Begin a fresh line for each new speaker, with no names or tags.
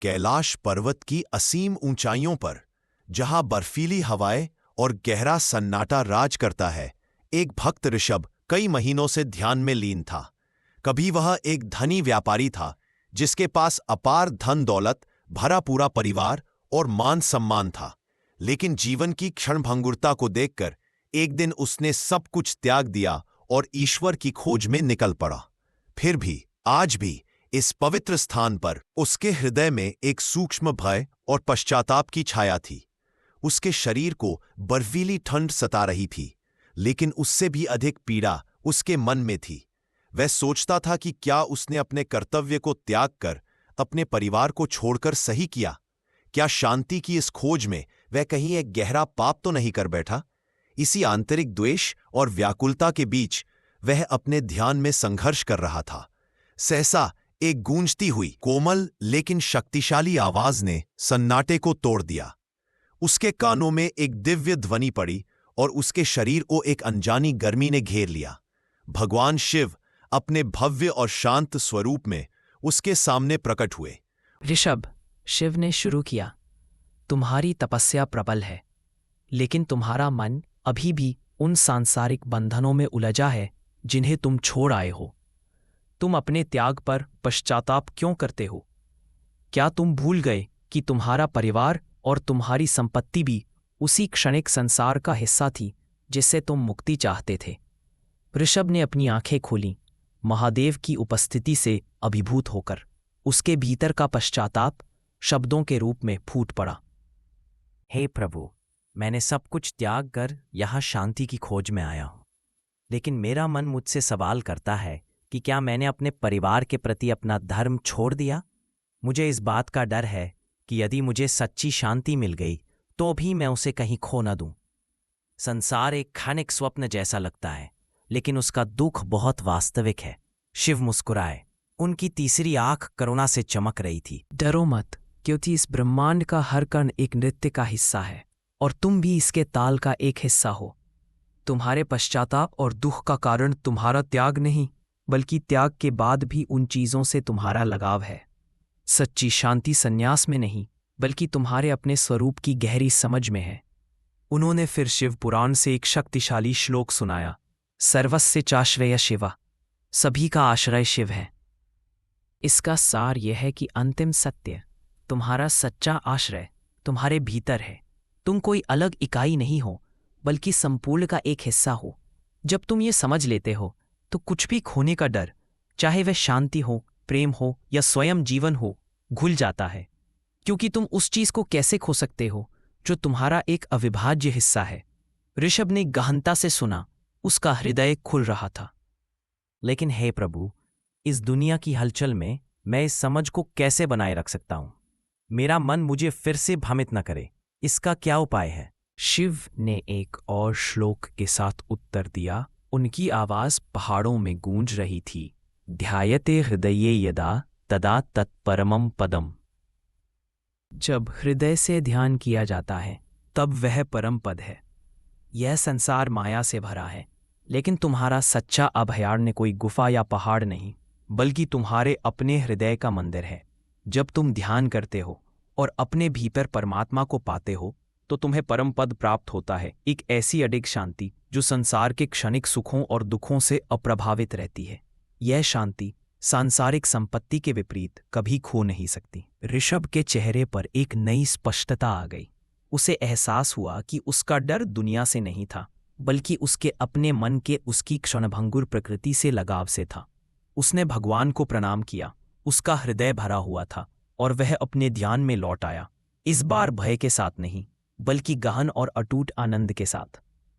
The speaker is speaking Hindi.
कैलाश पर्वत की असीम ऊंचाइयों पर, जहां बर्फीली हवाएं और गहरा सन्नाटा राज करता है, एक भक्त ऋषभ कई महीनों से ध्यान में लीन था। कभी वह एक धनी व्यापारी था जिसके पास अपार धन दौलत, भरा पूरा परिवार और मान सम्मान था। लेकिन जीवन की क्षणभंगुरता को देखकर एक दिन उसने सब कुछ त्याग दिया और ईश्वर की खोज में निकल पड़ा। फिर भी आज भी इस पवित्र स्थान पर उसके हृदय में एक सूक्ष्म भय और पश्चाताप की छाया थी। उसके शरीर को बर्फीली ठंड सता रही थी, लेकिन उससे भी अधिक पीड़ा उसके मन में थी। वह सोचता था कि क्या उसने अपने कर्तव्य को त्याग कर अपने परिवार को छोड़कर सही किया? क्या शांति की इस खोज में वह कहीं एक गहरा पाप तो नहीं कर बैठा? इसी आंतरिक द्वेष और व्याकुलता के बीच वह अपने ध्यान में संघर्ष कर रहा था। सहसा एक गूंजती हुई, कोमल लेकिन शक्तिशाली आवाज ने सन्नाटे को तोड़ दिया। उसके कानों में एक दिव्य ध्वनि पड़ी और उसके शरीर को एक अनजानी गर्मी ने घेर लिया। भगवान शिव अपने भव्य और शांत स्वरूप में उसके सामने प्रकट हुए।
ऋषभ, शिव ने शुरू किया, तुम्हारी तपस्या प्रबल है, लेकिन तुम्हारा मन अभी भी उन सांसारिक बंधनों में उलझा है जिन्हें तुम छोड़ आए हो। तुम अपने त्याग पर पश्चाताप क्यों करते हो? क्या तुम भूल गए कि तुम्हारा परिवार और तुम्हारी संपत्ति भी उसी क्षणिक संसार का हिस्सा थी जिससे तुम मुक्ति चाहते थे? ऋषभ ने अपनी आंखें खोलीं, महादेव की उपस्थिति से अभिभूत होकर। उसके भीतर का पश्चाताप शब्दों के रूप में फूट पड़ा। हे प्रभु, मैंने सब कुछ त्याग कर यहाँ शांति की खोज में आया हूँ, लेकिन मेरा मन मुझसे सवाल करता है कि क्या मैंने अपने परिवार के प्रति अपना धर्म छोड़ दिया? मुझे इस बात का डर है कि यदि मुझे सच्ची शांति मिल गई तो भी मैं उसे कहीं खो न दूं। संसार एक क्षणिक स्वप्न जैसा लगता है, लेकिन उसका दुख बहुत वास्तविक है। शिव मुस्कुराए। उनकी तीसरी आंख करुणा से चमक रही थी। डरो मत, क्योंकि इस ब्रह्मांड का हर कण एक नृत्य का हिस्सा है और तुम भी इसके ताल का एक हिस्सा हो। तुम्हारे पश्चाताप और दुख का कारण तुम्हारा त्याग नहीं, बल्कि त्याग के बाद भी उन चीजों से तुम्हारा लगाव है। सच्ची शांति संन्यास में नहीं, बल्कि तुम्हारे अपने स्वरूप की गहरी समझ में है। उन्होंने फिर शिव पुराण से एक शक्तिशाली श्लोक सुनाया, सर्वस्य चाश्रय शिवा, सभी का आश्रय शिव है। इसका सार यह है कि अंतिम सत्य, तुम्हारा सच्चा आश्रय तुम्हारे भीतर है। तुम कोई अलग इकाई नहीं हो, बल्कि संपूर्ण का एक हिस्सा हो। जब तुम ये समझ लेते हो तो कुछ भी खोने का डर, चाहे वह शांति हो, प्रेम हो या स्वयं जीवन हो, घुल जाता है। क्योंकि तुम उस चीज को कैसे खो सकते हो जो तुम्हारा एक अविभाज्य हिस्सा है। ऋषभ ने गहनता से सुना, उसका हृदय खुल रहा था। लेकिन हे प्रभु, इस दुनिया की हलचल में मैं इस समझ को कैसे बनाए रख सकता हूं? मेरा मन मुझे फिर से भ्रमित न करे। इसका क्या उपाय है? शिव ने एक और श्लोक के साथ उत्तर दिया। उनकी आवाज पहाड़ों में गूंज रही थी। ध्यायते हृदये यदा तदा तत्परमं पदम। जब हृदय से ध्यान किया जाता है तब वह परम पद है। यह संसार माया से भरा है, लेकिन तुम्हारा सच्चा अभयारण्य कोई गुफा या पहाड़ नहीं, बल्कि तुम्हारे अपने हृदय का मंदिर है। जब तुम ध्यान करते हो और अपने भीतर परमात्मा को पाते हो तो तुम्हें परम पद प्राप्त होता है, एक ऐसी अडिग शांति जो संसार के क्षणिक सुखों और दुखों से अप्रभावित रहती है। यह शांति सांसारिक संपत्ति के विपरीत कभी खो नहीं सकती। ऋषभ के चेहरे पर एक नई स्पष्टता आ गई। उसे एहसास हुआ कि उसका डर दुनिया से नहीं था, बल्कि उसके अपने मन के उसकी क्षणभंगुर प्रकृति से लगाव से था। उसने भगवान को प्रणाम किया। उसका हृदय भरा हुआ था और वह अपने ध्यान में लौट आया, इस बार भय के साथ नहीं, बल्कि गहन और अटूट आनंद के साथ।